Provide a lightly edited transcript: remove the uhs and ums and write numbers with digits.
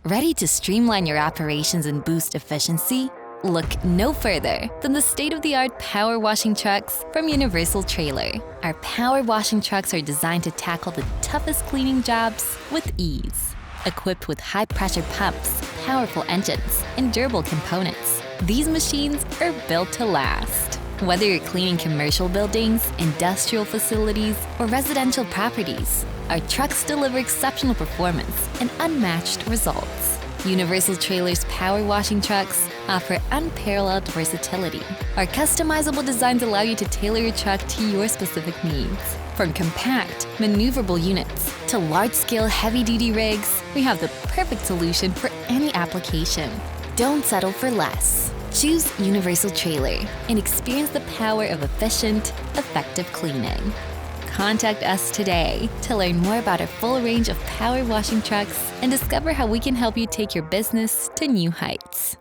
Ready to streamline your operations and boost efficiency? Look no further than the state-of-the-art power washing trucks from Universal Trailer. Our power washing trucks are designed to tackle the toughest cleaning jobs with ease. Equipped with high-pressure pumps, powerful engines, and durable components, these machines are built to last. Whether you're cleaning commercial buildings, industrial facilities, or residential properties, our trucks deliver exceptional performance and unmatched results. Universal Trailer's power washing trucks offer unparalleled versatility. Our customizable designs allow you to tailor your truck to your specific needs. From compact, maneuverable units to large-scale heavy-duty rigs, we have the perfect solution for any application. Don't settle for less. Choose Universal Trailer and experience the power of efficient, effective cleaning. Contact us today to learn more about our full range of power washing trucks and discover how we can help you take your business to new heights.